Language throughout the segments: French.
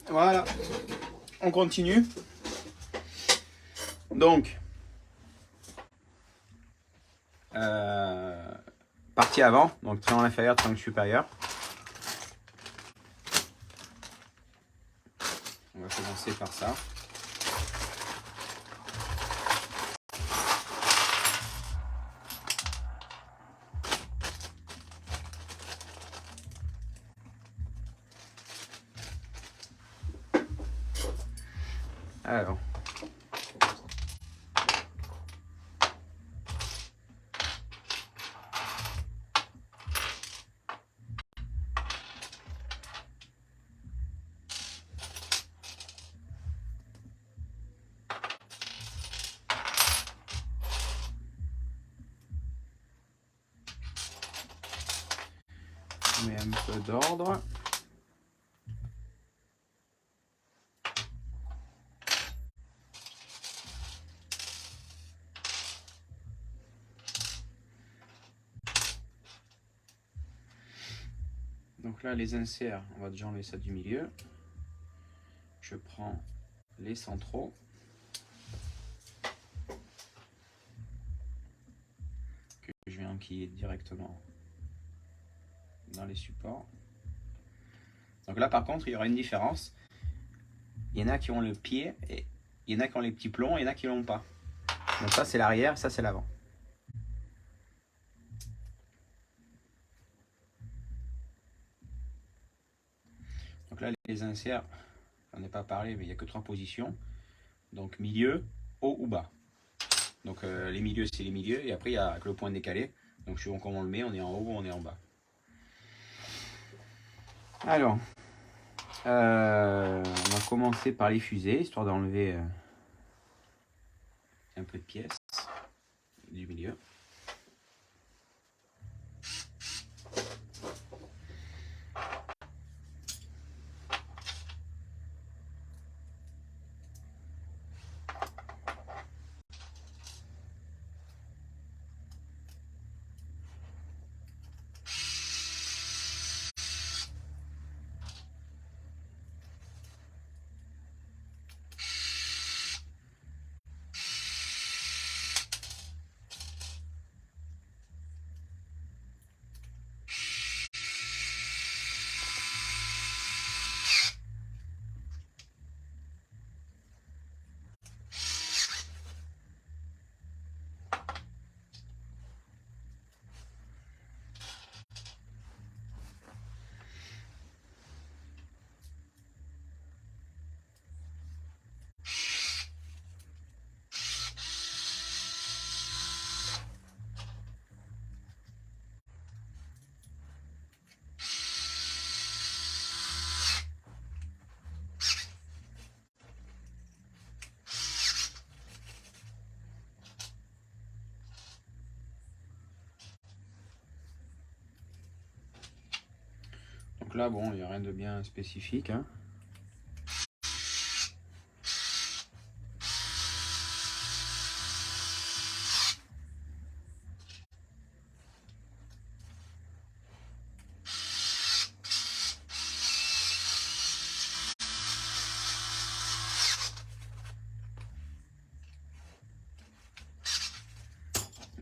Voilà, on continue. Donc, partie avant, donc triangle inférieur, triangle supérieur. On va commencer par ça. Alors. On met un peu d'ordre. Donc là, les inserts, on va déjà enlever ça du milieu. Je prends les centraux. Que je vais enquiller directement dans les supports. Donc là, par contre, il y aura une différence. Il y en a qui ont le pied, et il y en a qui ont les petits plombs, et il y en a qui l'ont pas. Donc ça, c'est l'arrière, ça, c'est l'avant. Donc là, les inserts, j'en ai pas parlé, mais il n'y a que 3 positions. Donc milieu, haut ou bas. Donc les milieux, c'est les milieux, et après, il y a le point décalé. Donc suivant comment on le met, on est en haut ou on est en bas. Alors, on va commencer par les fusées, histoire d'enlever un peu de pièces du milieu. Donc là, bon, il n'y a rien de bien spécifique, hein.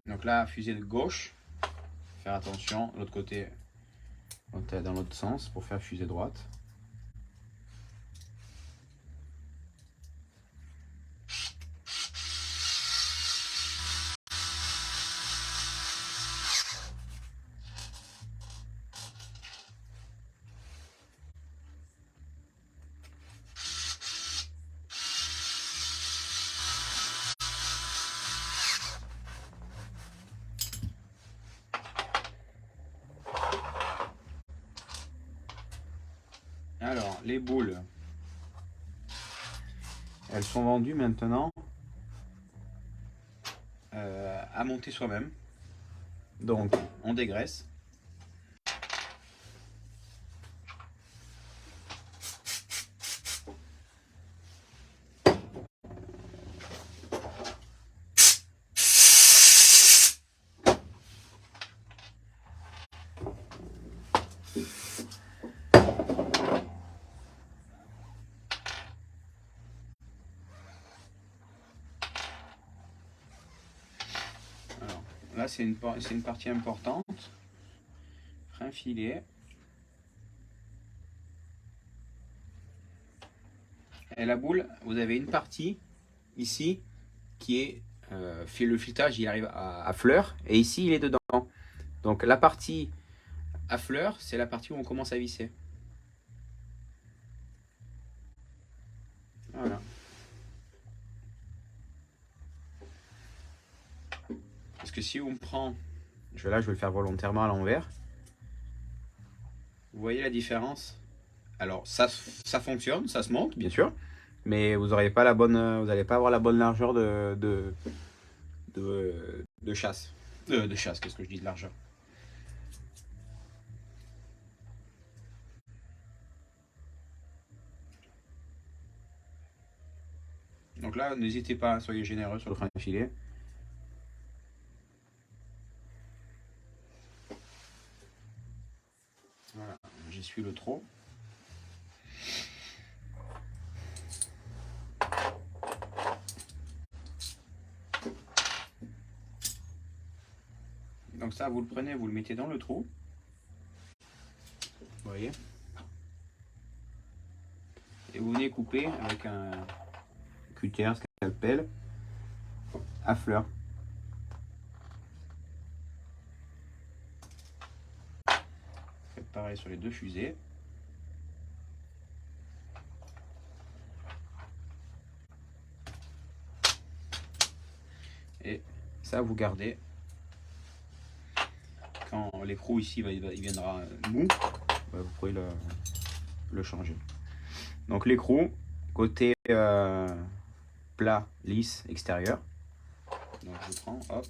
Donc là, fusée de gauche, faire attention, l'autre côté, dans l'autre sens pour faire fusée droite. Alors, les boules, elles sont vendues maintenant à monter soi-même. Donc, on dégraisse. Là, c'est une partie importante. Frein filet. Et la boule, vous avez une partie ici qui est le filetage, il arrive à fleur, et ici il est dedans. Donc la partie à fleur, c'est la partie où on commence à visser. Voilà. Parce que si on prend, là je vais le faire volontairement à l'envers. Vous voyez la différence? Alors ça fonctionne, ça se monte bien sûr, mais vous n'aurez pas la bonne, vous n'allez pas avoir la bonne largeur de chasse. De chasse, qu'est-ce que je dis de largeur? Donc là, n'hésitez pas, soyez généreux sur le frein filet. Voilà, j'essuie le trot. Donc ça, vous le prenez, vous le mettez dans le trou. Vous voyez? Et vous venez couper avec un cutter, scalpel, à fleur. Faites pareil sur les deux fusées. Et ça, vous gardez. Quand l'écrou ici il viendra mou, vous pouvez le changer. Donc l'écrou, côté plat, lisse, extérieur. Donc je prends, hop.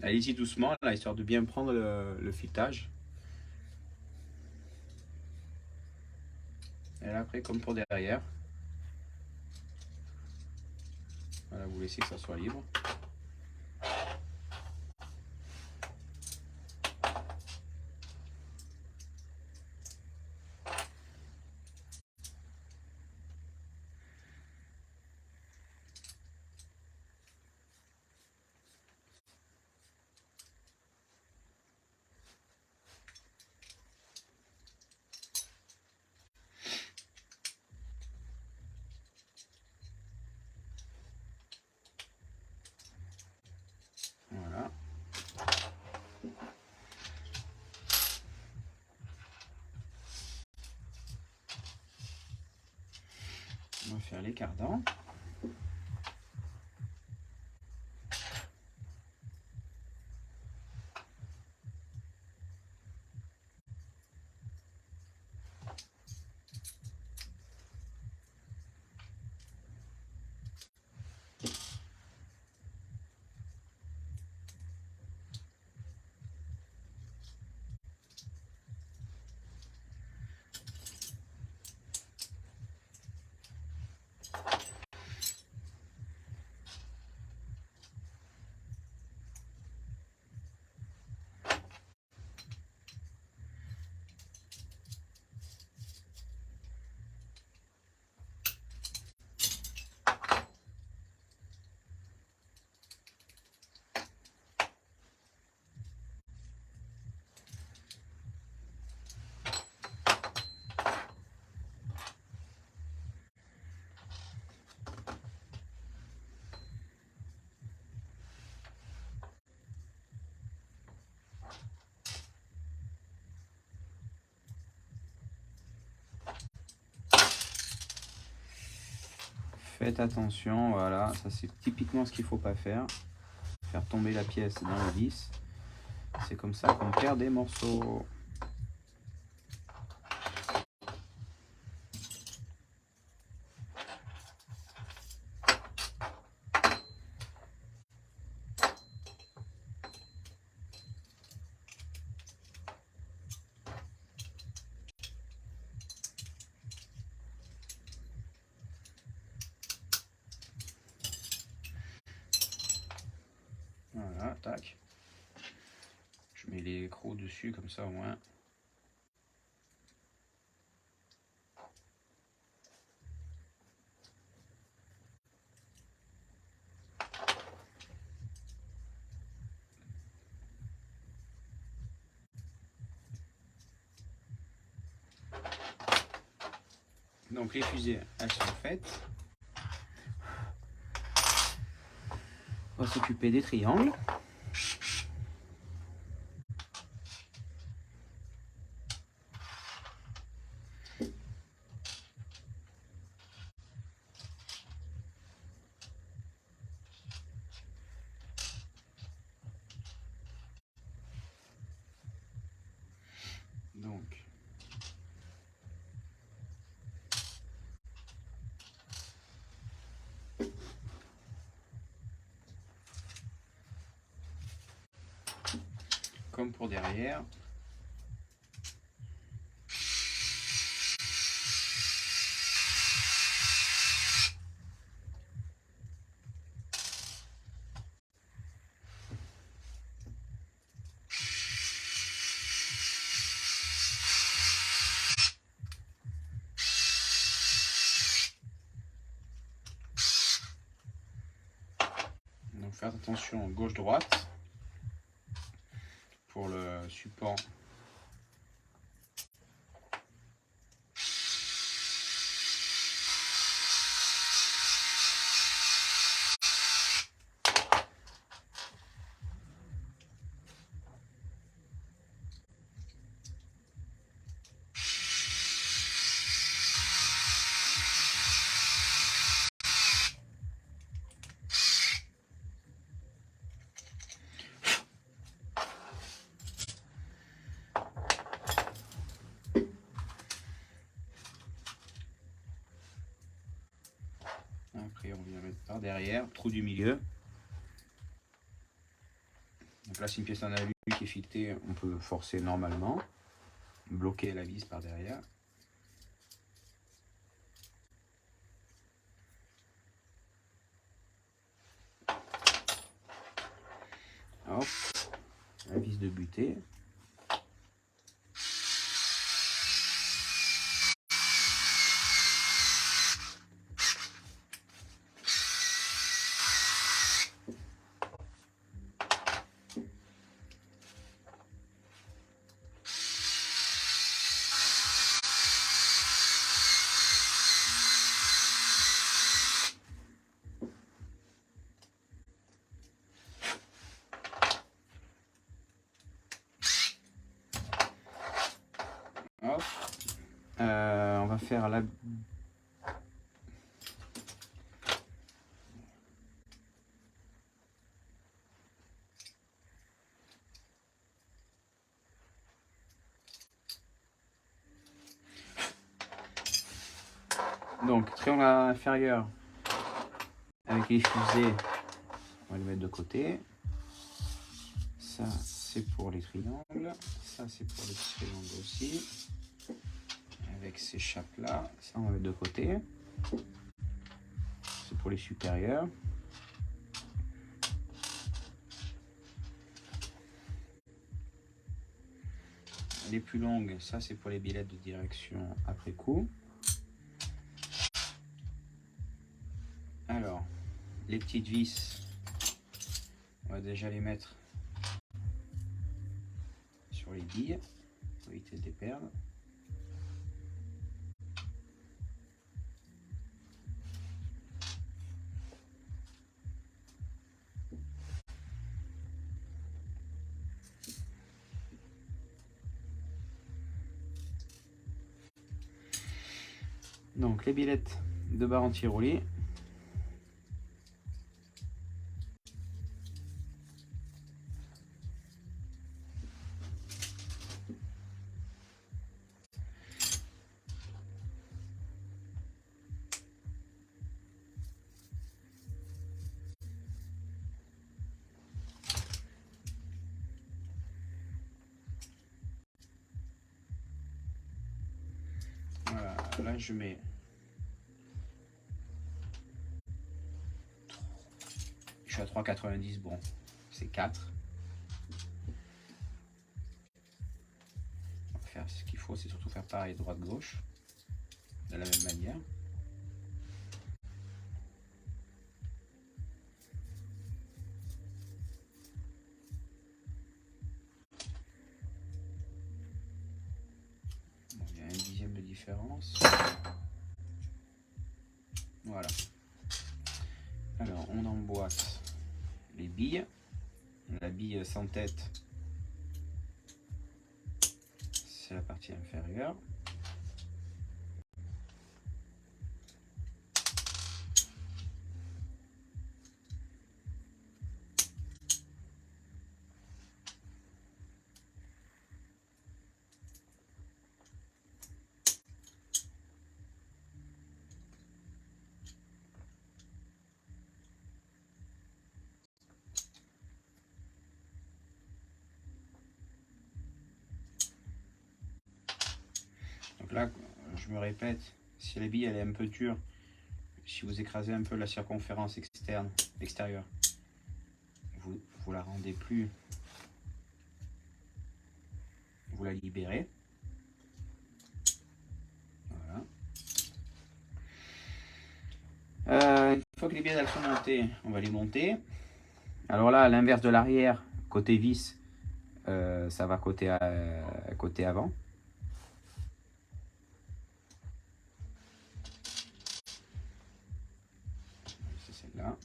Allez-y doucement, là, histoire de bien prendre le filetage. Et là, après, comme pour derrière, voilà, vous laissez que ça soit libre. Voilà. On va faire les cardans. Faites attention, voilà, ça c'est typiquement ce qu'il ne faut pas faire. Faire tomber la pièce dans le vis. C'est comme ça qu'on perd des morceaux. Voilà, tac. Je mets les crocs dessus comme ça au moins. Donc les fusées, elles sont faites. On va s'occuper des triangles. Donc, comme pour derrière. Donc faire attention gauche-droite pour le support. Après on vient mettre par derrière, trou du milieu. Donc là c'est une pièce en alu qui est filetée, on peut forcer normalement, bloquer la vis par derrière. Hop, la vis de butée. Hop. On va faire la... Donc triangle inférieur avec les fusées, on va les mettre de côté. Ça c'est pour les triangles, ça c'est pour les triangles aussi. Avec ces chapes là, ça on va mettre de côté. C'est pour les supérieurs. Les plus longues, ça c'est pour les billettes de direction après coup. Alors, les petites vis, on va déjà les mettre sur les billes pour éviter de les perdre. Donc les billettes de barre anti-roulis. Voilà, là je mets je suis à 3,90, bon, c'est 4. On va faire ce qu'il faut, c'est surtout faire pareil droite-gauche, de la même manière. Bon, il y a un dixième de différence. Voilà. Alors, on emboîte les billes. La bille sans tête, c'est la partie inférieure. Donc là, je me répète, si la bille elle est un peu dure, si vous écrasez un peu la circonférence extérieure, vous la rendez plus, vous la libérez. Voilà. Une fois que les bielles elles sont montées, on va les monter. Alors là, à l'inverse de l'arrière, côté vis, ça va côté avant. C'est celle-là.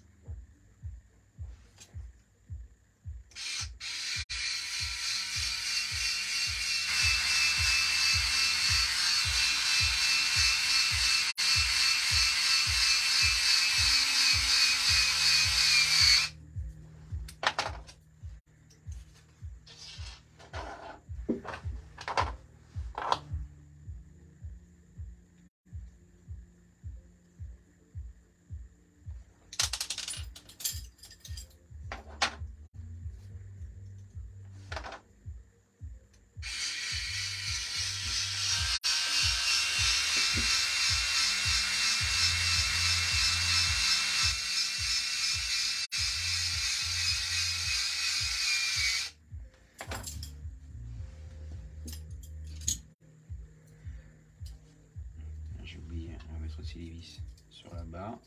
J'ai oublié, on va mettre aussi les vis sur la barre.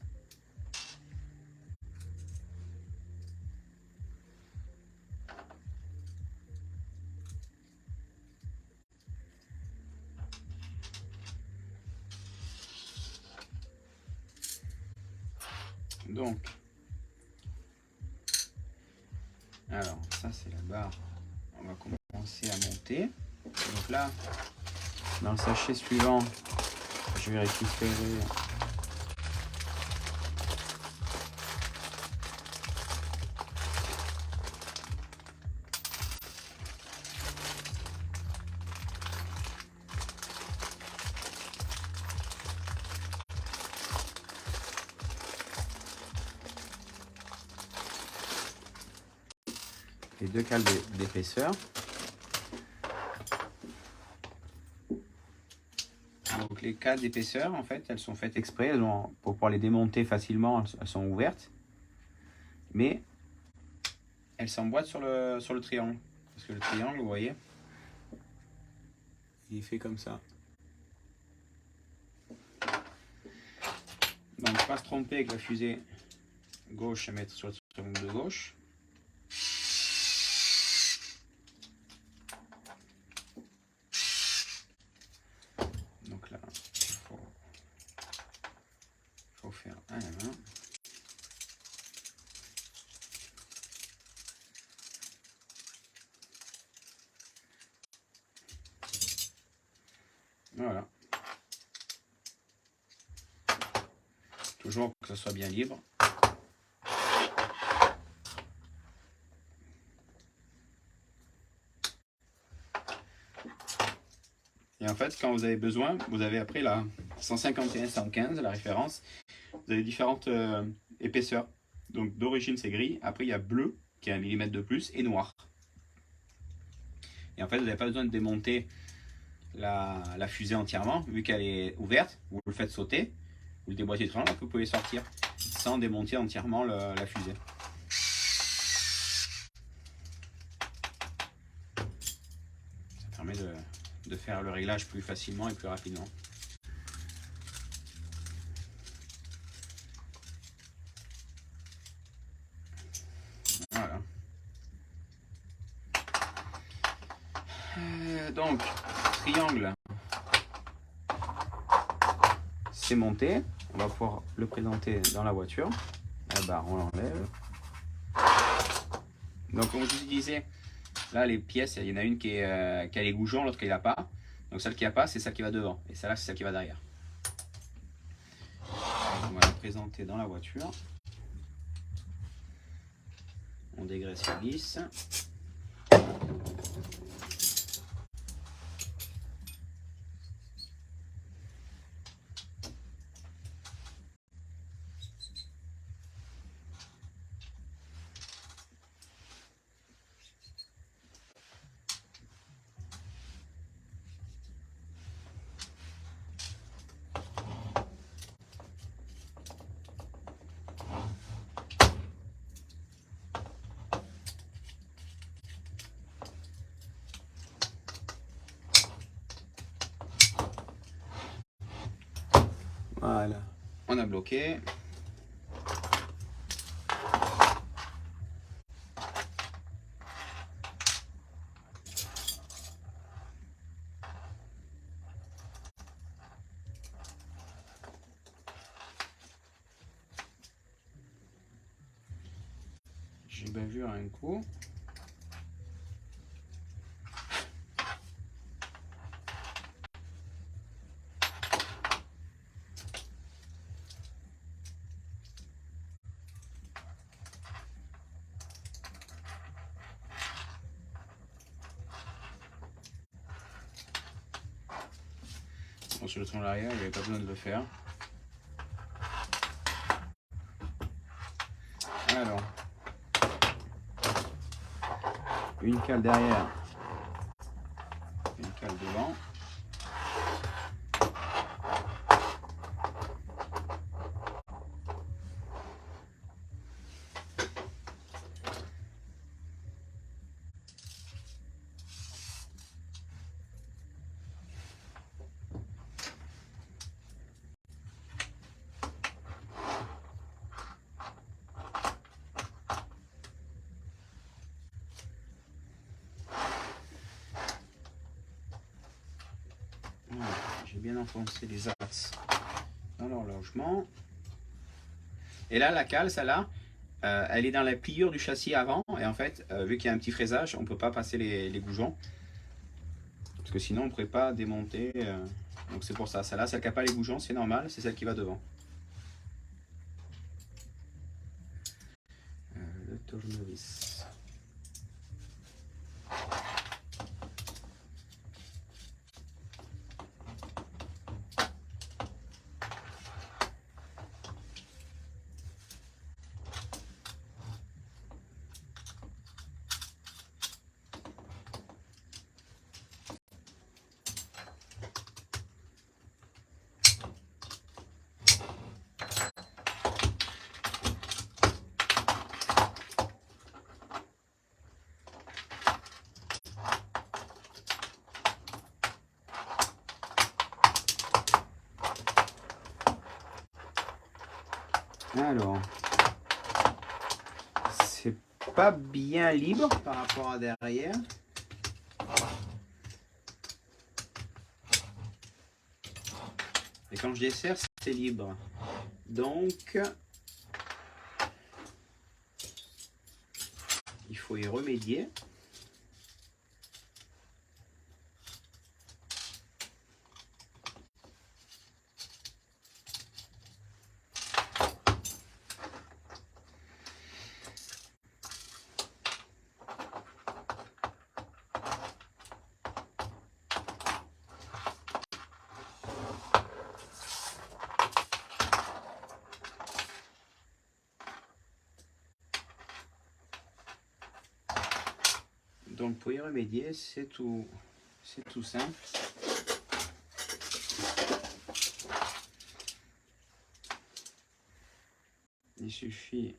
Donc, alors ça c'est la barre, on va commencer à monter. Donc là, dans le sachet suivant, je vais récupérer les 2 cales d'épaisseur. Donc les cales d'épaisseur, en fait, elles sont faites exprès, pour pouvoir les démonter facilement, elles sont ouvertes. Mais elles s'emboîtent sur le triangle. Parce que le triangle, vous voyez, il est fait comme ça. Donc pas se tromper avec la fusée gauche à mettre sur le triangle de gauche. Donc là, il faut faire un à un. Voilà. Toujours que ce soit bien libre. Et en fait, quand vous avez besoin, vous avez après la 151-115, la référence. Vous avez différentes épaisseurs. Donc d'origine c'est gris, après il y a bleu qui est 1 mm de plus et noir. Et en fait, vous n'avez pas besoin de démonter la fusée entièrement, vu qu'elle est ouverte, vous le faites sauter, vous le déboîtez très loin, vous pouvez sortir sans démonter entièrement la fusée. Ça permet de faire le réglage plus facilement et plus rapidement. Voilà. Donc, triangle, c'est monté. on va pouvoir le présenter dans la voiture. La barre, on l'enlève. Donc comme je vous disais, là les pièces, il y en a une qui a les goujons, l'autre qui l'a pas. Donc celle qui a pas, c'est celle qui va devant. Et celle-là, c'est celle qui va derrière. On va la présenter dans la voiture. On dégraisse la vis. Voilà, on a bloqué. J'ai bavure un coup. Bon, sur le tronc arrière, il n'y avait pas besoin de le faire. Alors, une cale derrière, une cale devant. J'ai bien enfoncé les axes dans l'horlogement. Et là, la cale, celle-là, elle est dans la pliure du châssis avant. Et en fait, vu qu'il y a un petit fraisage, on ne peut pas passer les goujons. Parce que sinon, on ne pourrait pas démonter. Donc c'est pour ça. Celle-là, celle qui n'a pas les goujons, c'est normal. C'est celle qui va devant. Le tournevis. Alors, c'est pas bien libre par rapport à derrière. Et quand je desserre, c'est libre. Donc, il faut y remédier. Donc pour y remédier, c'est tout simple. Il suffit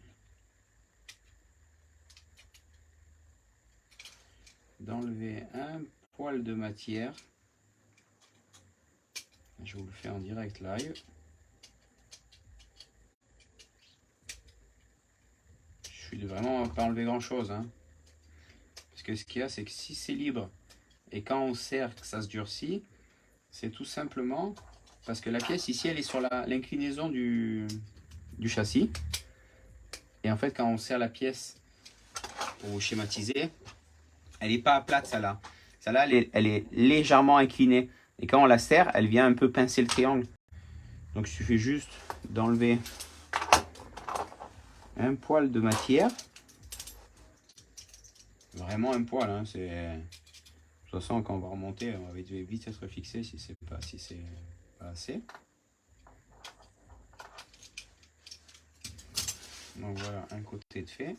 d'enlever un poil de matière. Je vous le fais en direct live. Je suis vraiment pas enlever grand chose, hein. Parce que ce qu'il y a, c'est que si c'est libre et quand on serre que ça se durcit, c'est tout simplement Parce que la pièce ici, elle est sur l'inclinaison du châssis. Et en fait, quand on serre la pièce pour schématiser, elle n'est pas plate, celle-là. Celle-là, elle est légèrement inclinée. Et quand on la serre, elle vient un peu pincer le triangle. Donc, il suffit juste d'enlever un poil de matière. Vraiment un poil. Hein, de toute façon, quand on va remonter, on va vite être fixé si c'est pas assez. Donc voilà, un côté de fait.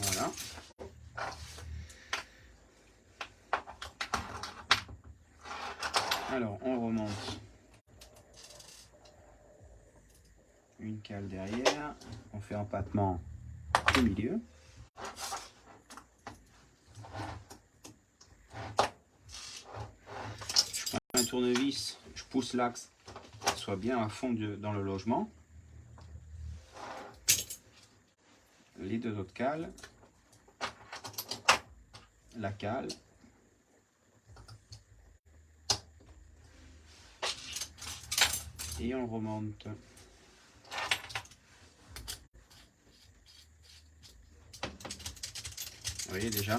Voilà. Alors, on remonte une cale derrière. On fait empattement au milieu. Je prends un tournevis, je pousse l'axe, soit bien à fond dans le logement. Les deux autres cales. La cale. Et on remonte. Vous voyez déjà.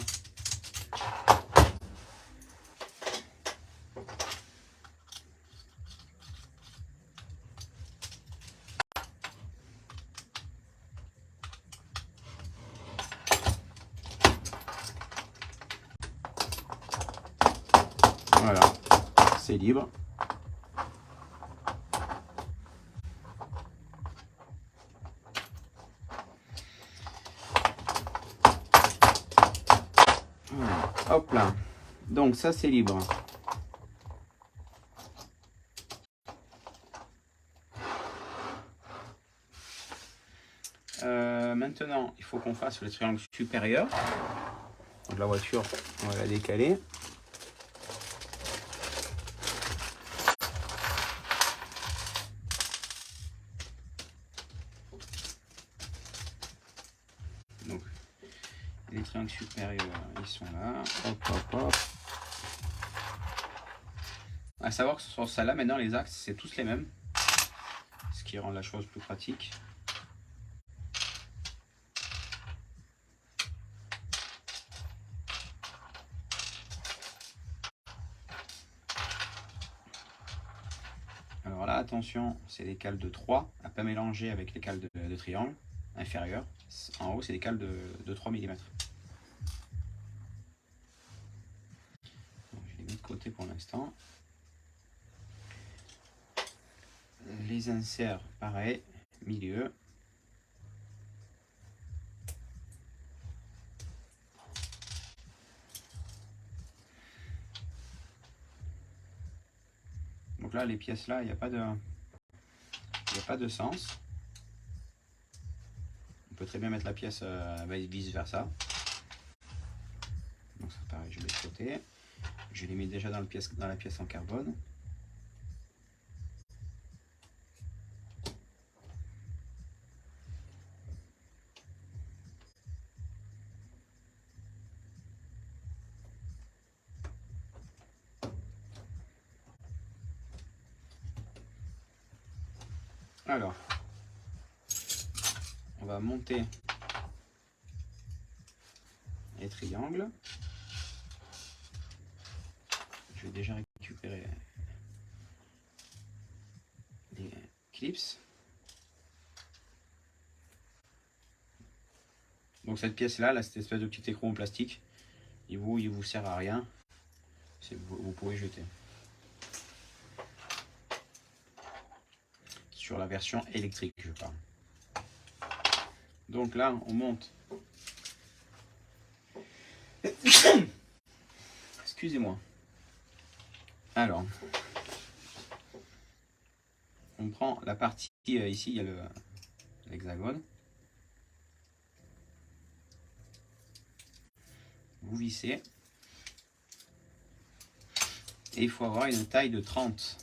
Voilà, c'est libre. Voilà. Hop là. Donc ça c'est libre. Maintenant, il faut qu'on fasse le triangle supérieur. Donc la voiture, on va la décaler. Donc les triangles supérieurs, ils sont là. Hop, hop, hop. À savoir que sur celle-là, maintenant les axes, c'est tous les mêmes. Ce qui rend la chose plus pratique. Alors là, attention, c'est des cales de 3, à ne pas mélanger avec les cales de triangle inférieur. En haut, c'est des cales de 3 mm. Je les mets de côté pour l'instant. Les inserts, pareil, milieu. Donc là, les pièces là, il n'y a pas de sens. On peut très bien mettre la pièce vice versa. Donc ça pareil, je mets de côté. Je les mets déjà dans la pièce en carbone. Alors, on va monter les triangles. Je vais déjà récupérer les clips. Donc cette pièce là, cette espèce de petit écrou en plastique, il vous sert à rien. Vous pouvez jeter. Sur la version électrique, je parle. Donc là, on monte. Excusez-moi. Alors, on prend la partie ici, il y a l'hexagone. Vous vissez. Et il faut avoir une taille de 30.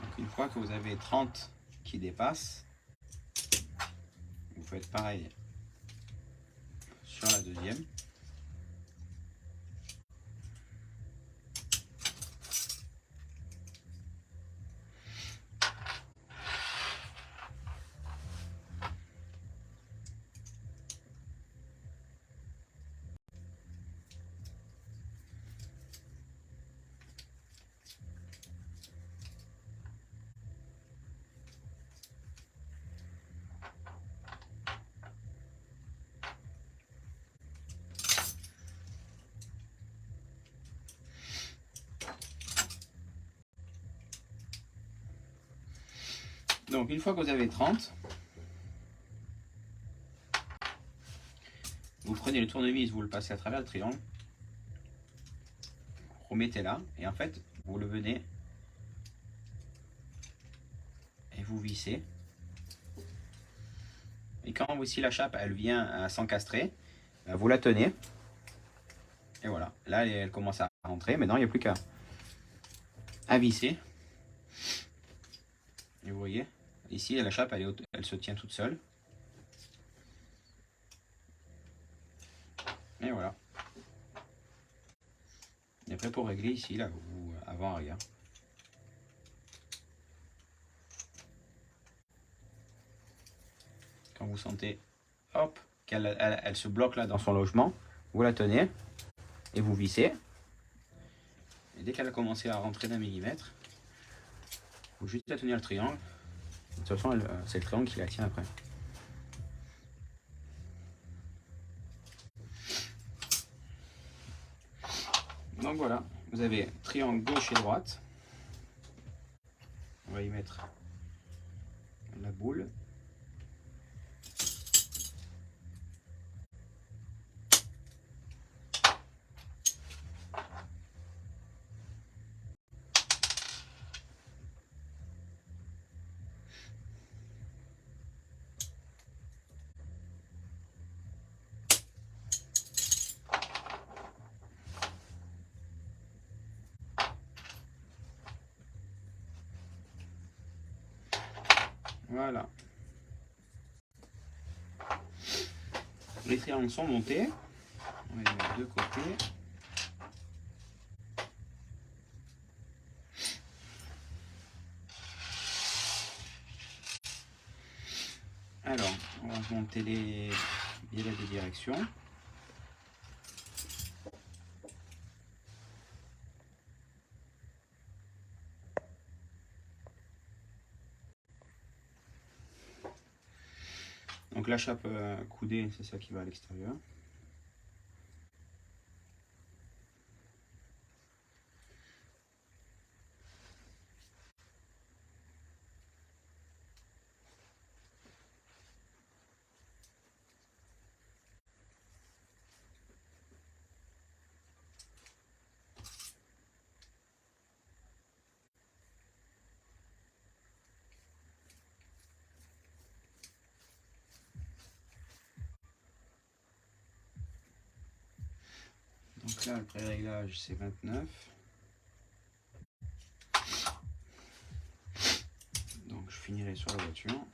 Donc une fois que vous avez 30 qui dépassent, vous faites pareil sur la deuxième. Donc une fois que vous avez 30, vous prenez le tournevis, vous le passez à travers le triangle, remettez là, et en fait, vous le venez et vous vissez. Et quand aussi la chape elle vient à s'encastrer, vous la tenez. Et voilà, là elle commence à rentrer. Maintenant il n'y a plus qu'à visser. Et vous voyez, ici la chape elle se tient toute seule. Et voilà. Et après pour régler ici, là, avant-arrière. Quand vous sentez, hop, elle se bloque là dans son logement, vous la tenez et vous vissez. Et dès qu'elle a commencé à rentrer d'un millimètre, il faut juste la tenir le triangle. De toute façon, c'est le triangle qui la tient après. Donc voilà, vous avez triangle gauche et droite. On va y mettre la boule. Voilà. Les triangles sont montés. On va les mettre de côté. Alors, on va monter les billes de direction. Donc la chape coudée, c'est ça qui va à l'extérieur. Donc là, le pré-réglage, c'est 29. Donc je finirai sur la voiture.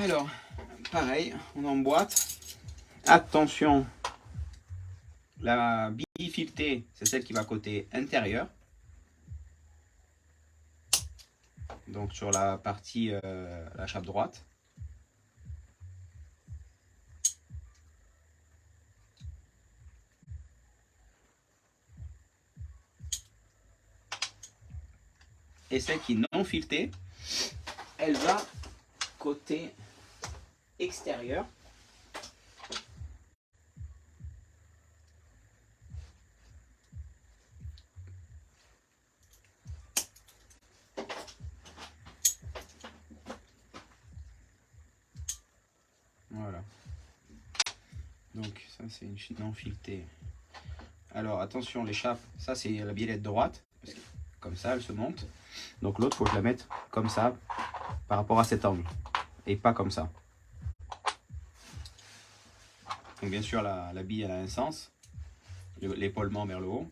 Alors, pareil, on emboîte. Attention, la bille filetée, c'est celle qui va côté intérieur. Donc sur la partie, la chape droite. Et celle qui est non filetée, elle va côté extérieur. Voilà. Donc ça c'est une non filetée. Alors attention, l'échappe, ça c'est la biellette droite, parce que comme ça elle se monte. Donc l'autre, faut que je la mette comme ça, par rapport à cet angle, et pas comme ça. Donc bien sûr la bille elle a un sens, l'épaulement vers le haut.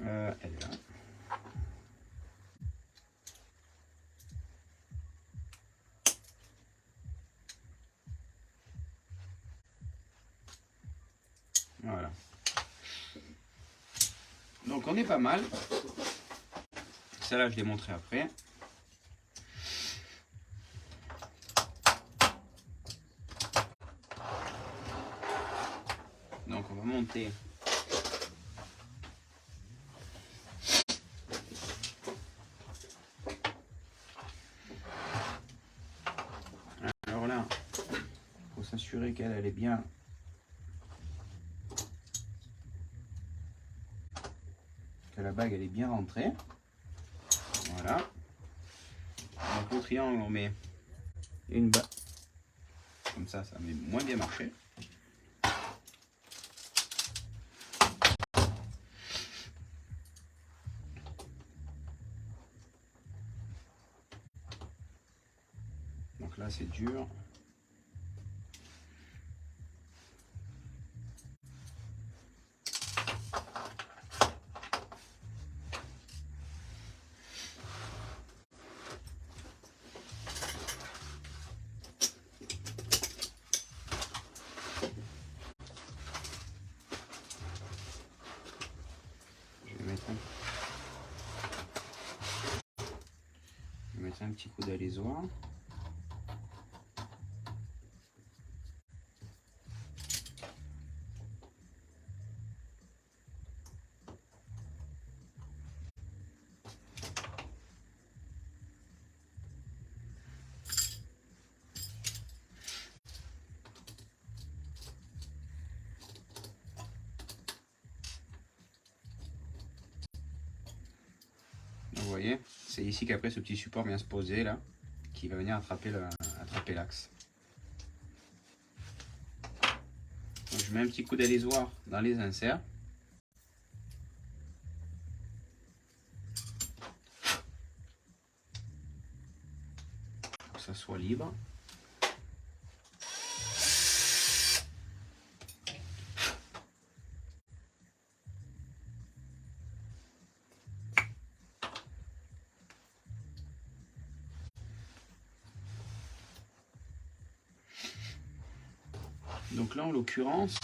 Elle est là. Voilà. Donc on est pas mal. Celle-là je l'ai montré après. Donc on va monter. Alors là, il faut s'assurer qu'elle est bien. Que la bague elle est bien rentrée. Voilà. Donc le triangle on met une bague. Comme ça, ça met moins bien marché. Donc là c'est dur. Je vais mettre un petit coup d'alésoir. Vous voyez, c'est ici qu'après ce petit support vient se poser là, qui va venir attraper l'axe. Je mets un petit coup d'alésoir dans les inserts. Pour que ça soit libre. Donc là en l'occurrence,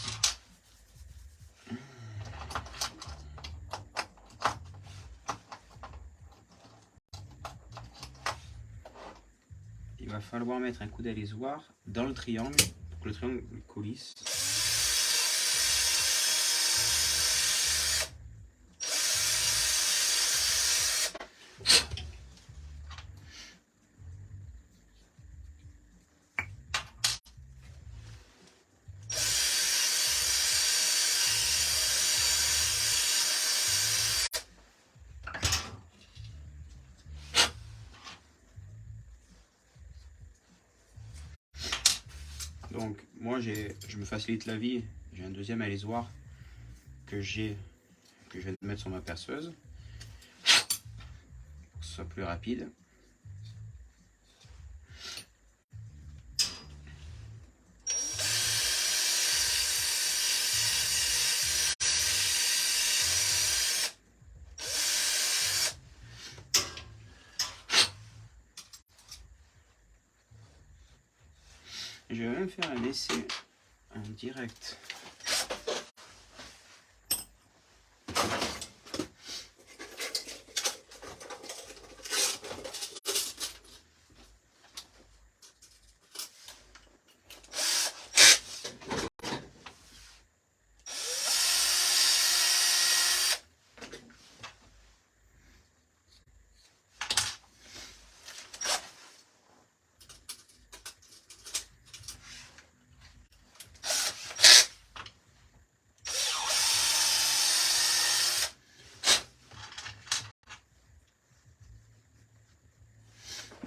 il va falloir mettre un coup d'alésoir dans le triangle pour que le triangle coulisse. Donc moi je me facilite la vie, j'ai un deuxième alésoir que je vais mettre sur ma perceuse pour que ce soit plus rapide. je vais même faire un essai en direct.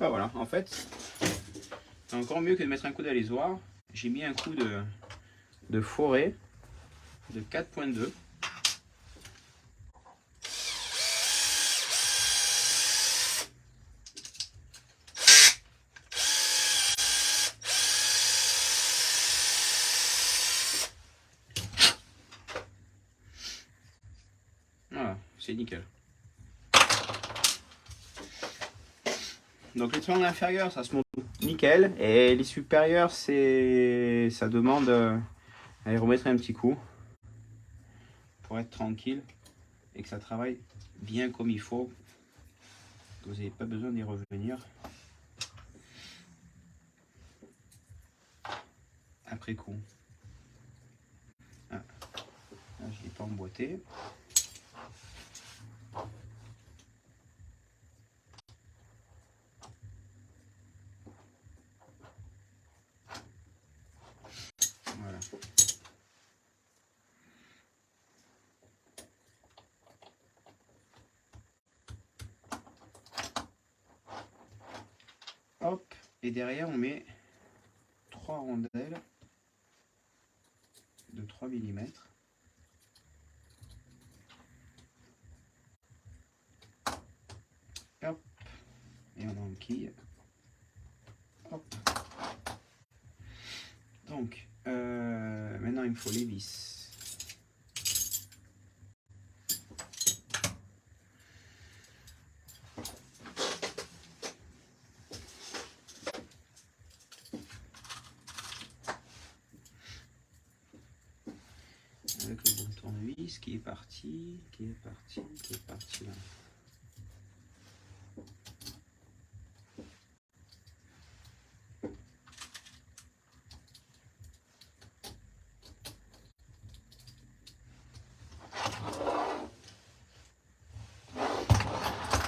Bah voilà, en fait, c'est encore mieux que de mettre un coup d'alésoir. J'ai mis un coup de forêt de 4.2. Voilà, c'est nickel. Donc les triangles inférieurs, ça se monte nickel. Et les supérieurs, ça demande à y remettre un petit coup pour être tranquille et que ça travaille bien comme il faut. Vous n'avez pas besoin d'y revenir après coup. Ah, là, je l'ai pas emboîté. Voilà. Hop, et derrière on met 3 rondelles de 3 mm. Hop, et on enquille. Hop. Donc, maintenant il me faut les vis. Avec le bon tournevis qui est parti là.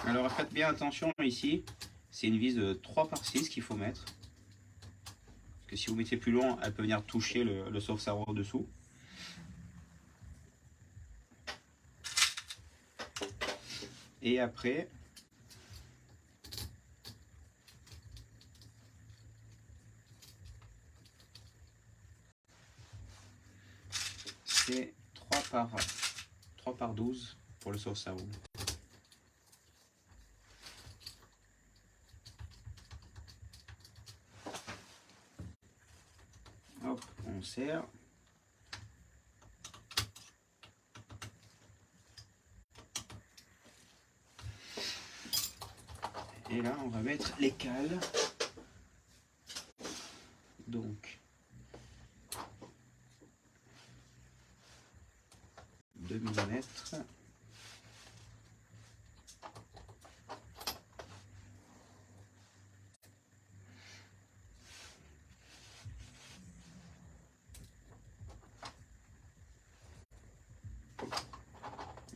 Alors faites bien attention ici, c'est une vis de 3 par 6 qu'il faut mettre. Parce que si vous mettez plus long, elle peut venir toucher le sauve-sarrau dessous. Et après, c'est 3 par 12 pour le sauve-sarrau. Hop, on serre. Et là, on va mettre les cales. Donc, 2 mm.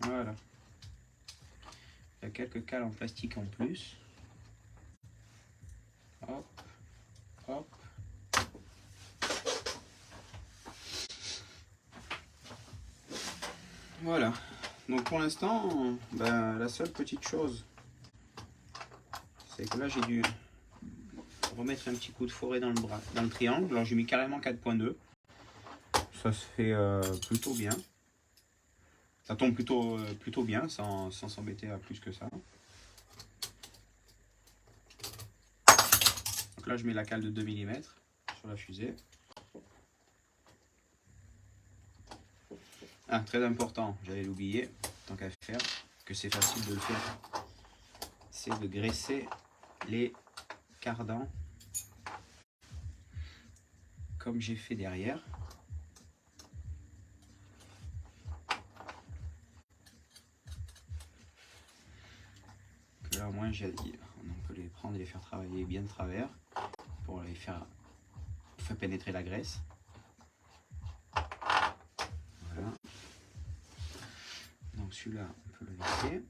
Voilà. Il y a quelques cales en plastique en plus. Hop, hop. Voilà. Donc pour l'instant, ben, la seule petite chose, c'est que là j'ai dû remettre un petit coup de forêt dans le triangle. Alors j'ai mis carrément 4.2. Ça se fait plutôt bien. Ça tombe plutôt bien sans s'embêter à plus que ça. Donc là je mets la cale de 2 mm sur la fusée. Ah, très important, j'allais l'oublier, tant qu'à faire, que c'est facile de le faire, c'est de graisser les cardans. comme j'ai fait derrière. Que là au moins on peut les prendre et les faire travailler bien de travers pour les faire pénétrer la graisse. Voilà. Donc celui-là, on peut le visser.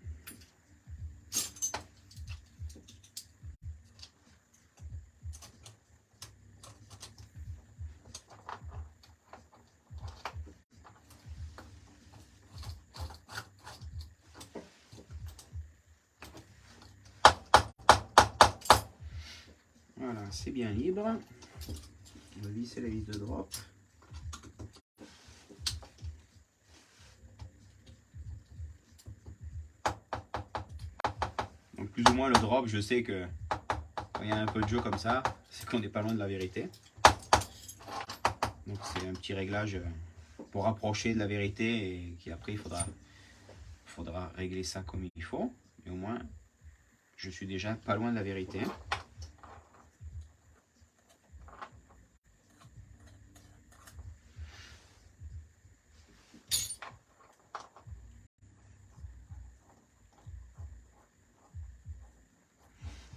Voilà, c'est bien libre. On va visser la vis de drop. Donc plus ou moins le drop, je sais que quand il y a un peu de jeu comme ça, c'est qu'on n'est pas loin de la vérité. Donc c'est un petit réglage pour rapprocher de la vérité et qu'après il faudra régler ça comme il faut. Mais au moins, je suis déjà pas loin de la vérité.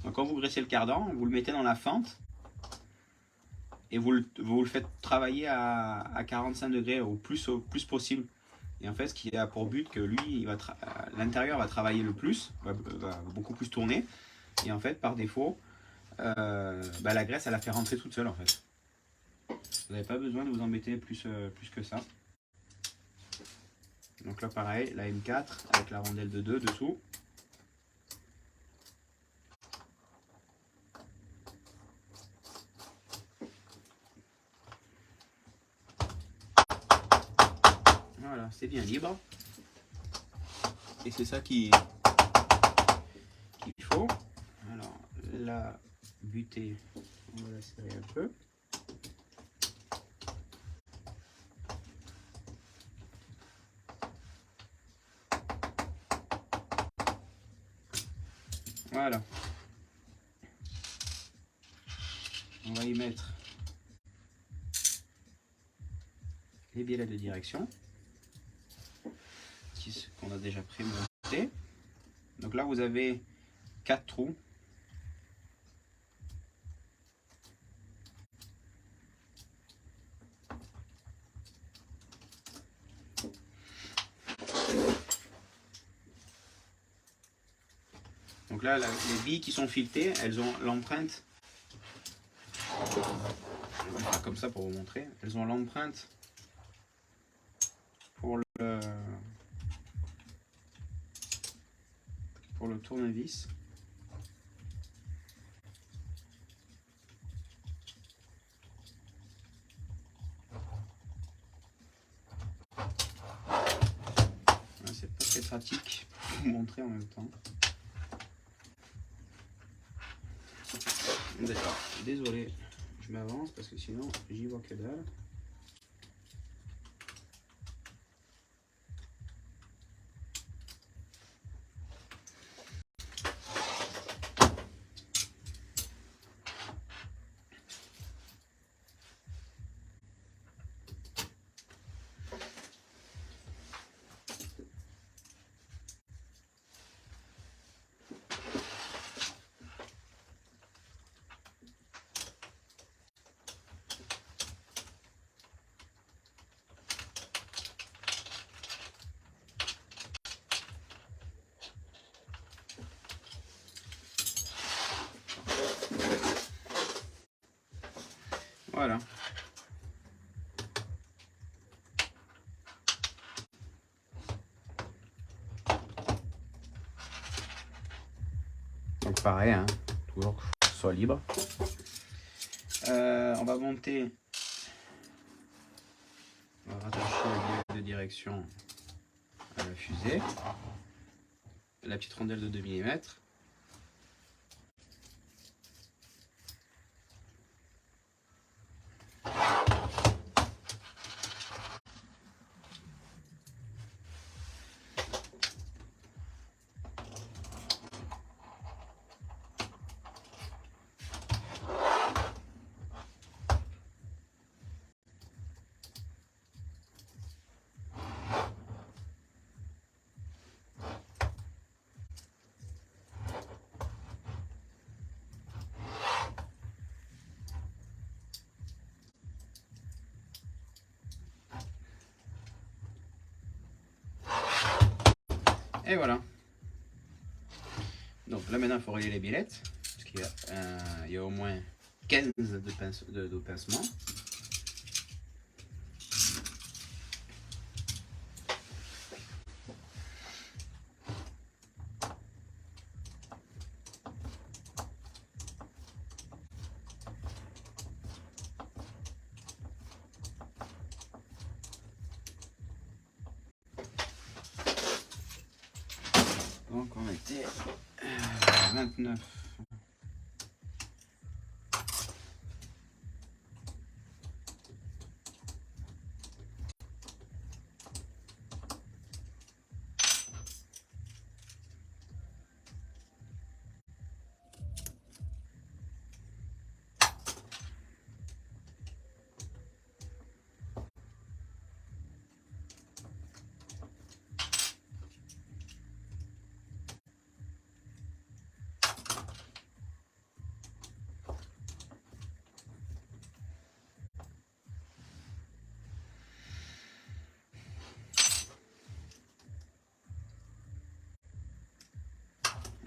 Donc quand vous graissez le cardan, vous le mettez dans la fente et vous le faites travailler à 45 degrés au plus possible. Et en fait, ce qui a pour but que lui, l'intérieur va travailler le plus, va beaucoup plus tourner. Et en fait, par défaut, la graisse, elle a fait rentrer toute seule en fait. Vous n'avez pas besoin de vous embêter plus que ça. Donc là, pareil, la M4 avec la rondelle de 2 dessous. Voilà, c'est bien libre. Et c'est ça qu'il faut. Alors, la butée, on va la serrer un peu. Voilà. On va y mettre les biellets de direction qu'on a déjà prémonté. Donc là, vous avez 4 trous. Donc là, les billes qui sont filetées, elles ont l'empreinte. On va faire comme ça pour vous montrer. Elles ont l'empreinte pour le tournevis. C'est pas très pratique pour vous montrer en même temps. D'accord, désolé, je m'avance parce que sinon j'y vois que dalle. Voilà. Donc pareil, hein, toujours que ce soit libre. On va monter, on va rattacher le billet de direction à la fusée, la petite rondelle de 2 mm. Et voilà. Donc là maintenant il faut relier les billettes. Parce qu'il y a au moins 15 de pincement. Donc on était 29.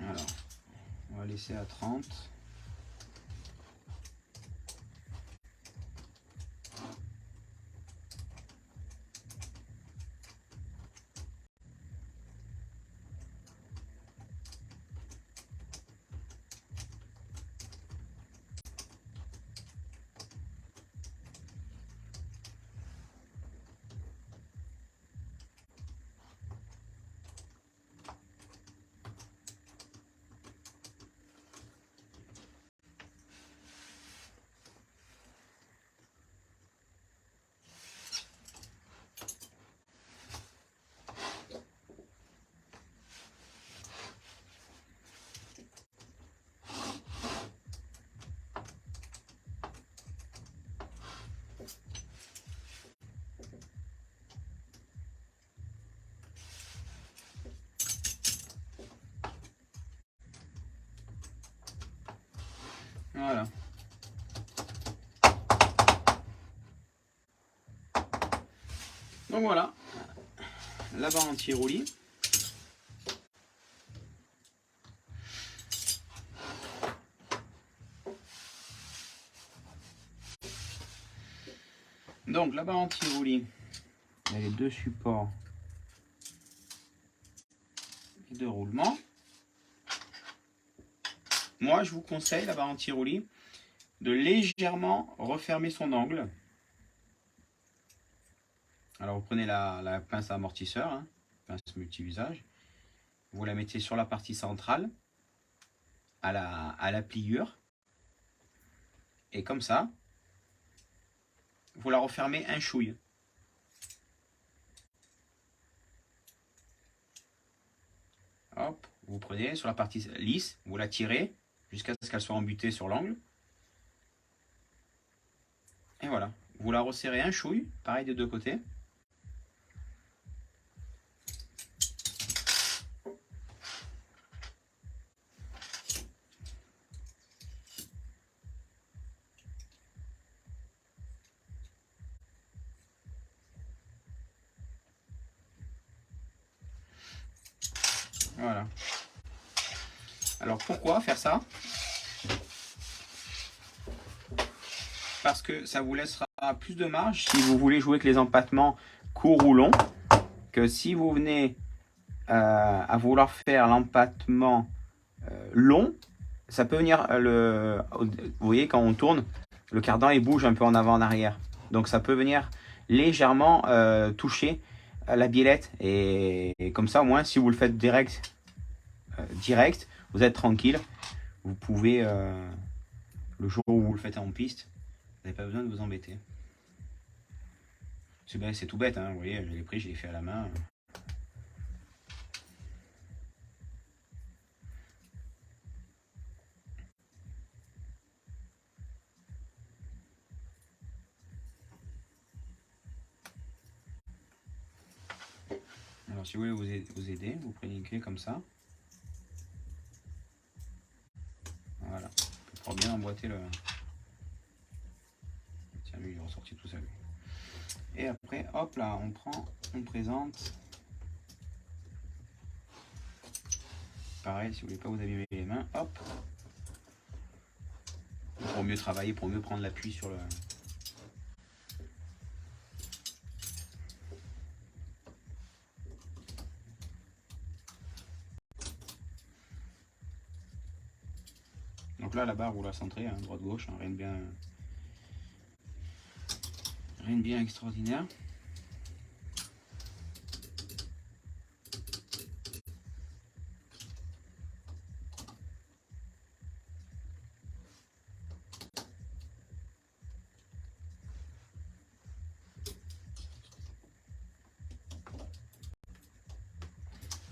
Alors, on va laisser à 30. Voilà. Donc voilà, la barre anti-roulis. Donc la barre anti-roulis, il y a les deux supports de roulement. Moi je vous conseille la barre anti-roulis de légèrement refermer son angle. Alors vous prenez la pince amortisseur, hein, pince multi-usage, vous la mettez sur la partie centrale, à la pliure, et comme ça, vous la refermez un chouille. Hop, vous prenez sur la partie lisse, vous la tirez jusqu'à ce qu'elle soit embutée sur l'angle. Et voilà, vous la resserrez un chouille, pareil des deux côtés. Voilà. Alors pourquoi faire ça? Parce que ça vous laissera plus de marge si vous voulez jouer avec les empattements courts ou longs, que si vous venez à vouloir faire l'empattement long, ça peut venir vous voyez quand on tourne, le cardan il bouge un peu en avant en arrière, donc ça peut venir légèrement toucher la biellette, et comme ça au moins si vous le faites direct, vous êtes tranquille, vous pouvez le jour où vous le faites en piste, vous n'avez pas besoin de vous embêter. C'est tout bête, hein, vous voyez, je l'ai pris, je l'ai fait à la main. Alors si vous voulez vous aider, vous prenez une clé comme ça. Voilà, pour bien emboîter le... Tiens, lui il est ressorti tout seul. Et après, hop là, on présente pareil, si vous voulez pas vous abîmer les mains, hop. Pour mieux travailler, pour mieux prendre l'appui sur le... Donc là, la barre, vous la centrez, hein, droite-gauche, hein, rien de bien extraordinaire.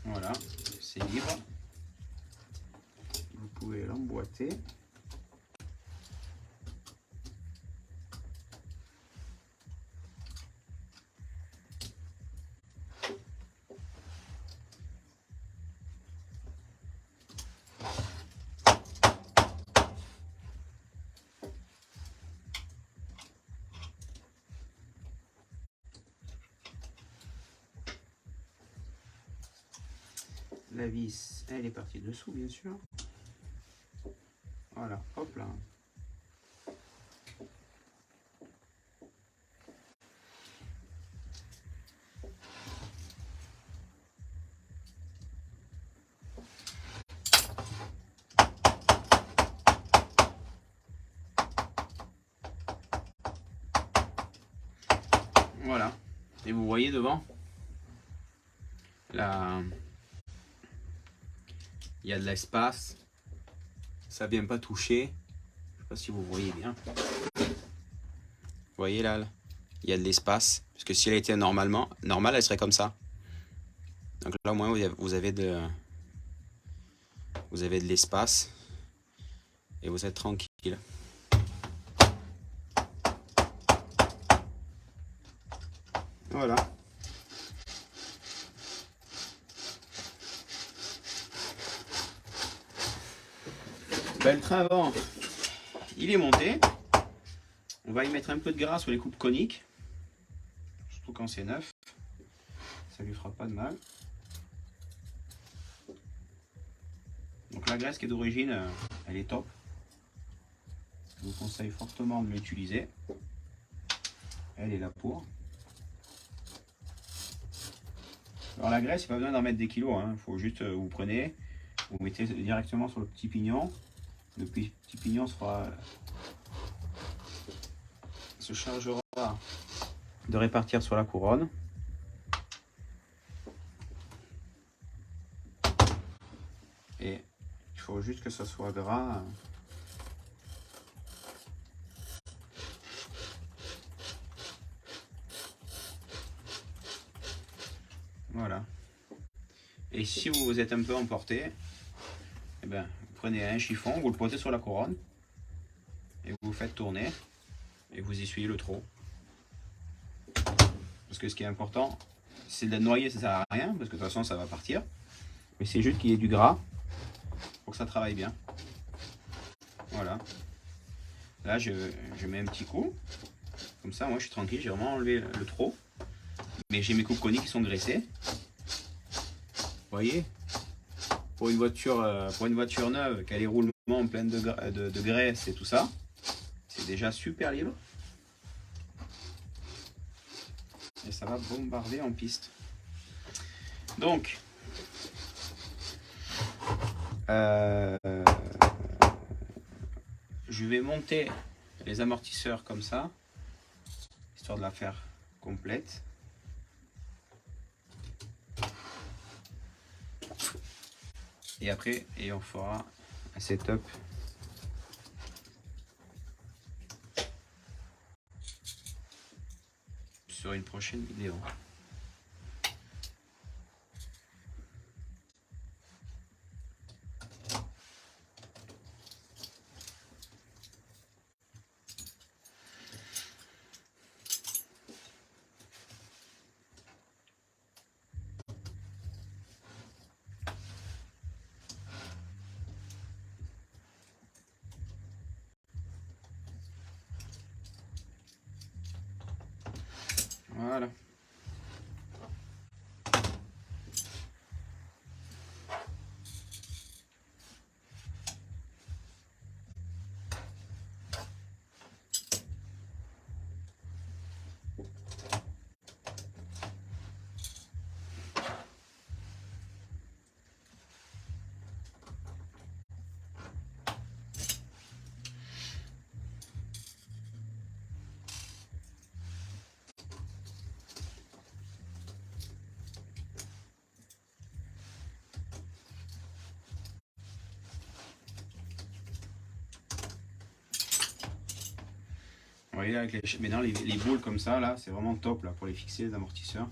Voilà, c'est libre. Vous pouvez l'emboîter. La vis, elle est partie dessous, bien sûr. Voilà, hop là. Voilà. Et vous voyez devant, là, il y a de l'espace. Ça vient pas toucher. Je sais pas si vous voyez bien. Vous voyez là, il y a de l'espace. Parce que si elle était normale, elle serait comme ça. Donc là, au moins, vous avez de l'espace. Et vous êtes tranquille. Voilà. Ben, le train avant, il est monté. On va y mettre un peu de gras sur les coupes coniques. Surtout quand c'est neuf. Ça lui fera pas de mal. Donc la graisse qui est d'origine, elle est top. Je vous conseille fortement de l'utiliser. Elle est là pour. Alors la graisse, il n'y a pas besoin d'en mettre des kilos. Il faut juste, vous prenez, vous mettez directement sur le petit pignon. Le petit pignon se chargera de répartir sur la couronne. Et il faut juste que ça soit gras. Voilà. Et si vous êtes un peu emporté, eh ben, vous prenez un chiffon, vous le posez sur la couronne et vous faites tourner et vous essuyez le trou. Parce que ce qui est important, c'est de la noyer, ça sert à rien parce que de toute façon ça va partir. Mais c'est juste qu'il y ait du gras pour que ça travaille bien. Voilà. Là je mets un petit coup. Comme ça, moi je suis tranquille, j'ai vraiment enlevé le trop. Mais j'ai mes coupes coniques qui sont graissées. Vous voyez, pour une voiture neuve qui a les roulements pleins de graisse et tout ça, c'est déjà super libre. Et ça va bombarder en piste. Donc, je vais monter les amortisseurs comme ça, histoire de la faire complète. Et après, on fera un setup sur une prochaine vidéo. Voilà. voyez là, avec maintenant les boules comme ça, là, c'est vraiment top là, pour les fixer, les amortisseurs.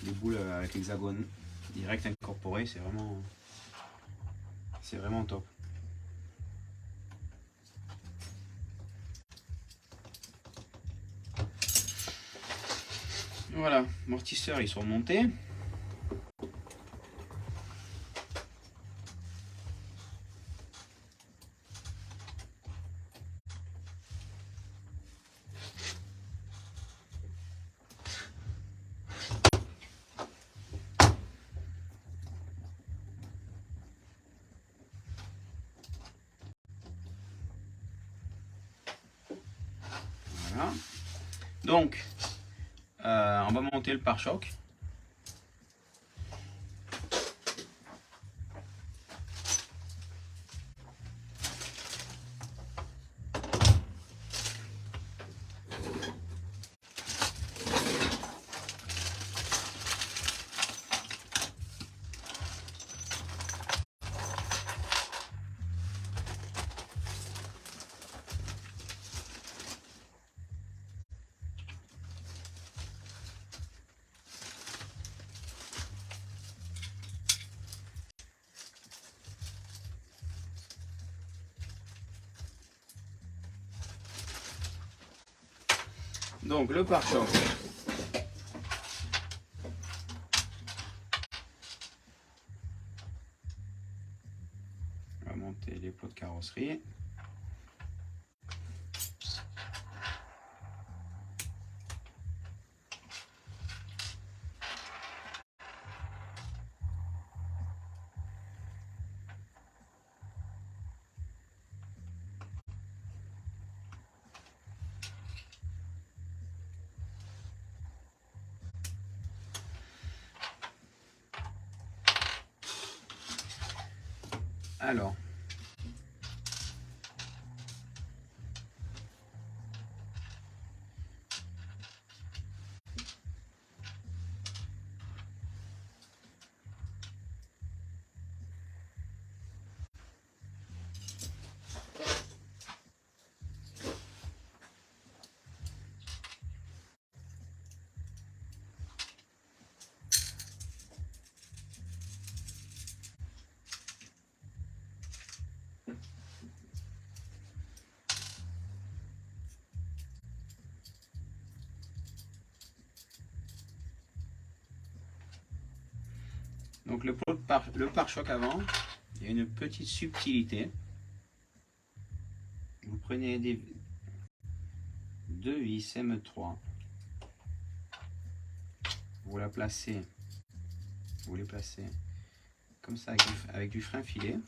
Les boules avec l'hexagone direct incorporé, c'est vraiment top. Voilà, amortisseurs ils sont montés. Voilà. Donc, on va monter le pare-choc. Donc le pare-choc. On va monter les pots de carrosserie. Alors, donc le pare-choc avant, il y a une petite subtilité. Vous prenez deux vis M3, vous les placez comme ça avec du frein filet.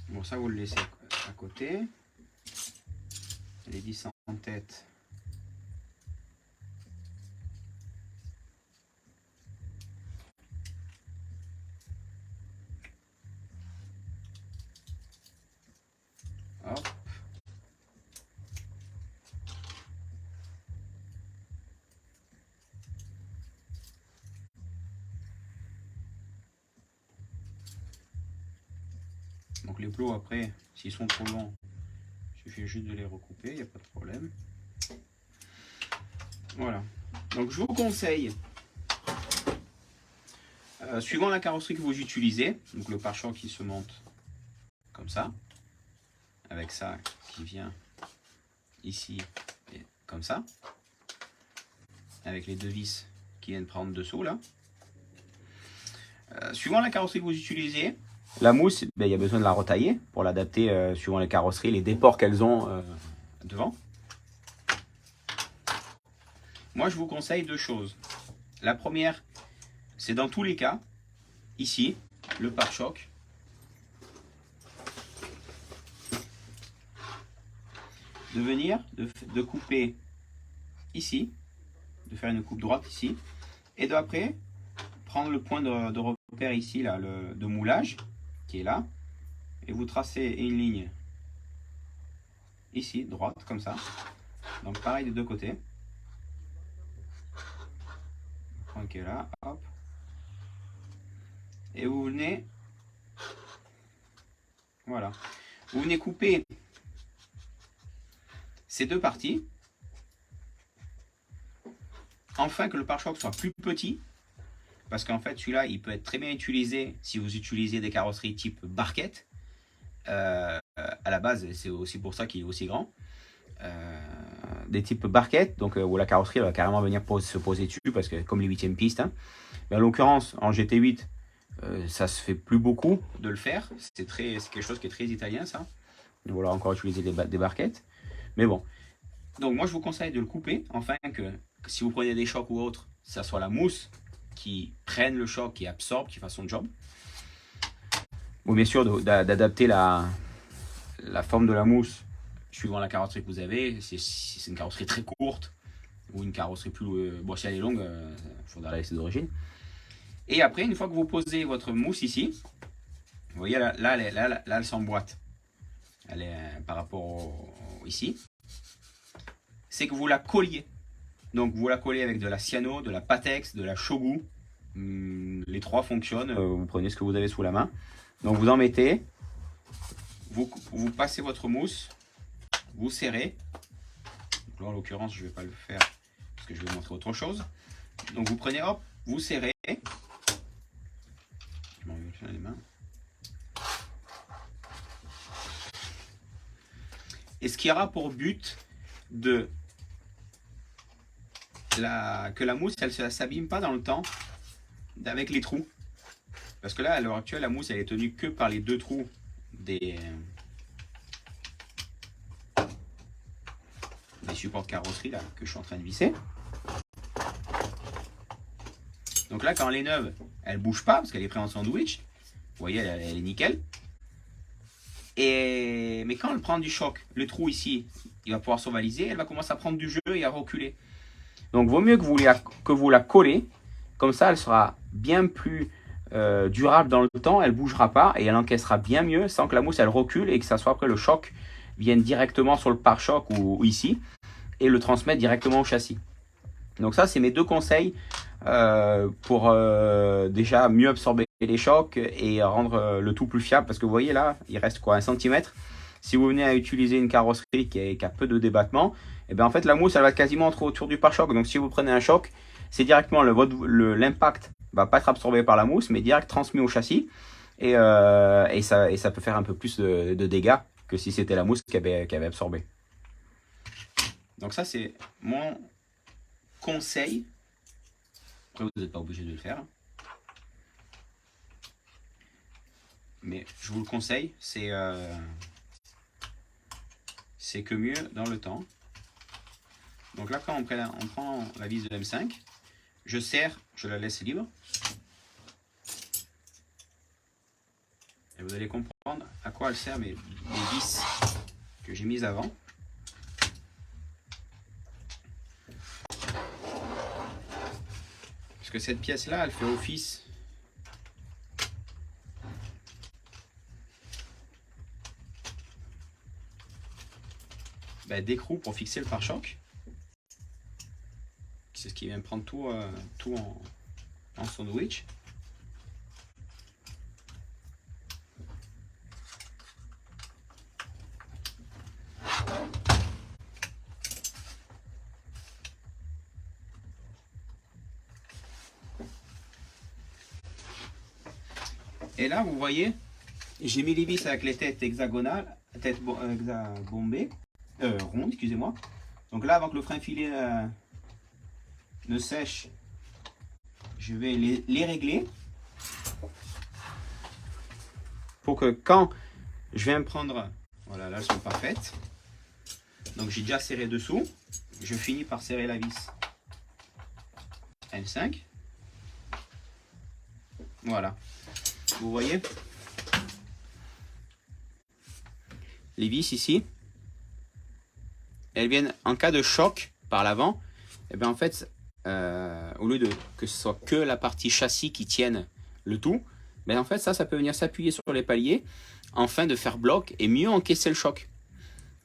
Bon, ça vous le laissez à côté. Les vis en tête. Hop. Donc les plots après, s'ils sont trop longs, il suffit juste de les recouper, il n'y a pas de problème. Voilà. Donc je vous conseille, suivant la carrosserie que vous utilisez, donc le pare-choc qui se monte comme ça, avec ça qui vient ici et comme ça, avec les deux vis qui viennent prendre dessous là. Suivant la carrosserie que vous utilisez, la mousse, ben, il y a besoin de la retailler pour l'adapter suivant les carrosseries, les déports qu'elles ont devant. Moi, je vous conseille deux choses. La première, c'est dans tous les cas, ici, le pare-choc. De venir, de couper ici, de faire une coupe droite ici, et d'après, prendre le point de repère ici, là, de moulage, qui est là, et vous tracez une ligne ici, droite, comme ça. Donc pareil des deux côtés. Point qui est là, hop. Et vous venez, voilà, vous venez couper ces deux parties, afin que le pare-choc soit plus petit, parce qu'en fait celui-là il peut être très bien utilisé si vous utilisez des carrosseries type barquette. À la base c'est aussi pour ça qu'il est aussi grand. Des types barquettes, donc où la carrosserie va carrément venir se poser dessus, parce que comme les 8e pistes, hein. Mais en l'occurrence en GT8 ça se fait plus beaucoup de le faire, c'est quelque chose qui est très italien ça, de vouloir encore utiliser des barquettes. Mais bon, donc moi je vous conseille de le couper, afin que si vous prenez des chocs ou autre, ça soit la mousse qui prenne le choc, qui absorbe, qui fasse son job. Bon, bien sûr d'adapter la forme de la mousse suivant la carrosserie que vous avez. Si c'est une carrosserie très courte ou une carrosserie plus... bon, si elle est longue, il faudra la laisser d'origine. Et après, une fois que vous posez votre mousse ici, vous voyez là elle s'emboîte. Elle est par rapport ici. C'est que vous la colliez. Donc vous la collez avec de la cyano, de la Patex, de la Shogu. Les trois fonctionnent. Vous prenez ce que vous avez sous la main. Donc vous en mettez. Vous passez votre mousse. Vous serrez. Là, en l'occurrence, je ne vais pas le faire parce que je vais vous montrer autre chose. Donc vous prenez, hop, vous serrez. Je m'en vais les mains. Et ce qui aura pour but que la mousse, elle ne s'abîme pas dans le temps avec les trous. Parce que là, à l'heure actuelle, la mousse, elle est tenue que par les deux trous des supports de carrosserie là, que je suis en train de visser. Donc là, quand elle est neuve, elle ne bouge pas parce qu'elle est prise en sandwich. Vous voyez, elle est nickel. Mais quand elle prend du choc, le trou ici, il va pouvoir s'ovaliser, elle va commencer à prendre du jeu et à reculer. Donc, vaut mieux que vous la collez. Comme ça, elle sera bien plus durable dans le temps. Elle ne bougera pas et elle encaissera bien mieux sans que la mousse, elle recule et que ça soit après le choc vienne directement sur le pare-choc ou ici et le transmettre directement au châssis. Donc ça, c'est mes deux conseils pour déjà mieux absorber les chocs et rendre le tout plus fiable. Parce que vous voyez là, il reste quoi, 1 cm. Si vous venez à utiliser une carrosserie qui a peu de débattement, et bien en fait la mousse, elle va quasiment entrer autour du pare-choc. Donc si vous prenez un choc, c'est directement l'impact va pas être absorbé par la mousse, mais direct transmis au châssis. Et ça peut faire un peu plus de dégâts que si c'était la mousse qui avait absorbé. Donc ça, c'est mon conseil. Après, vous n'êtes pas obligé de le faire. Mais je vous le conseille, c'est que mieux dans le temps. Donc là, quand on prend la vis de M5, je serre, je la laisse libre. Et vous allez comprendre à quoi elle sert mes vis que j'ai mises avant. Parce que cette pièce-là, elle fait office d'écrou pour fixer le pare-choc. C'est ce qui vient prendre tout en sandwich. Et là, vous voyez, j'ai mis les vis avec les têtes hexagonales, têtes bombées, rondes, excusez-moi. Donc là, avant que le frein filé ne sèche, je vais les régler pour que quand je vais me prendre, voilà, là elles sont parfaites. Donc j'ai déjà serré dessous, je finis par serrer la vis M5. Voilà, vous voyez les vis ici, elles viennent en cas de choc par l'avant. Et bien en fait, au lieu que ce soit que la partie châssis qui tienne le tout, mais en fait ça peut venir s'appuyer sur les paliers enfin de faire bloc et mieux encaisser le choc.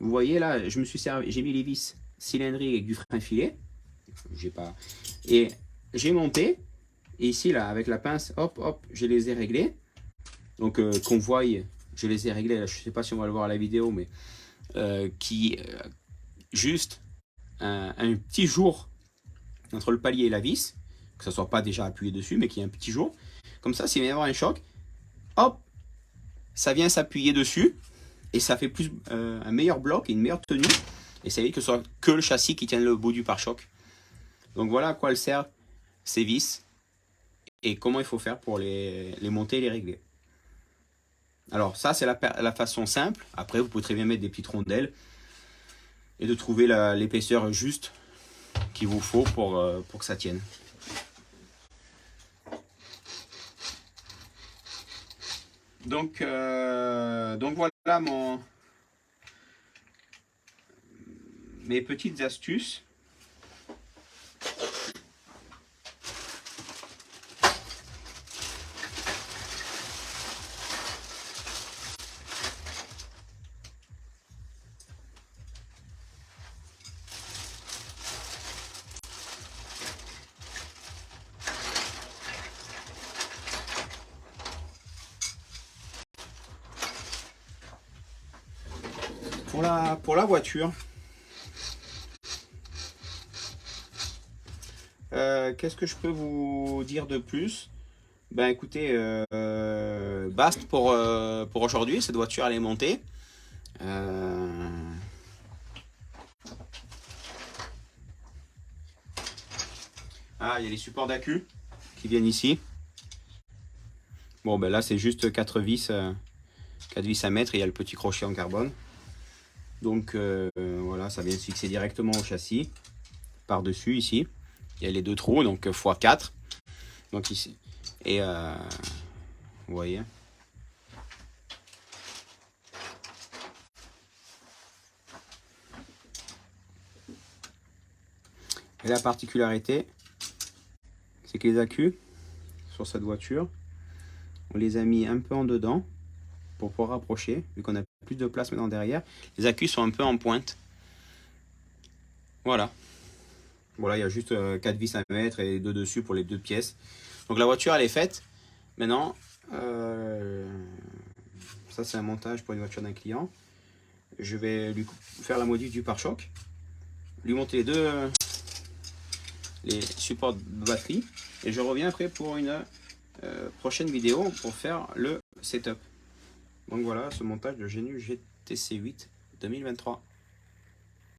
Vous voyez là, je me suis servi, j'ai mis les vis cylindriques avec du frein filet. J'ai pas. Et j'ai monté. Et ici là, avec la pince, hop, hop, je les ai réglés. Donc qu'on voie, je les ai réglés. Là, je sais pas si on va le voir à la vidéo, mais juste un petit jour entre le palier et la vis, que ça soit pas déjà appuyé dessus, mais qu'il y ait un petit jour. Comme ça, s'il vient y avoir un choc, hop, ça vient s'appuyer dessus et ça fait plus un meilleur bloc et une meilleure tenue. Et ça évite que ce soit que le châssis qui tienne le bout du pare-choc. Donc voilà à quoi elles servent ces vis et comment il faut faire pour les monter et les régler. Alors ça c'est la façon simple. Après vous pouvez très bien mettre des petites rondelles et de trouver l'épaisseur juste qu'il vous faut pour que ça tienne. Donc voilà mes petites astuces. Pour la voiture, qu'est-ce que je peux vous dire de plus? Ben écoutez, basta pour aujourd'hui. Cette voiture elle est montée. Ah, il y a les supports d'accu qui viennent ici. Bon ben là c'est juste 4 vis à mettre et il y a le petit crochet en carbone. Donc voilà, ça vient se fixer directement au châssis. Par-dessus ici, il y a les deux trous, donc x4. Donc ici. Et vous voyez. Et la particularité, c'est que les accus sur cette voiture, on les a mis un peu en dedans pour pouvoir rapprocher, vu qu'on a plus de place maintenant derrière. Les accus sont un peu en pointe. Voilà. Voilà, il y a juste 4 vis à mettre et 2 dessus pour les 2 pièces. Donc la voiture, elle est faite. Maintenant, ça c'est un montage pour une voiture d'un client. Je vais lui faire la modif du pare-choc, lui monter les supports de batterie et je reviens après pour une prochaine vidéo pour faire le setup. Donc voilà ce montage de Genu GTC 8 2023.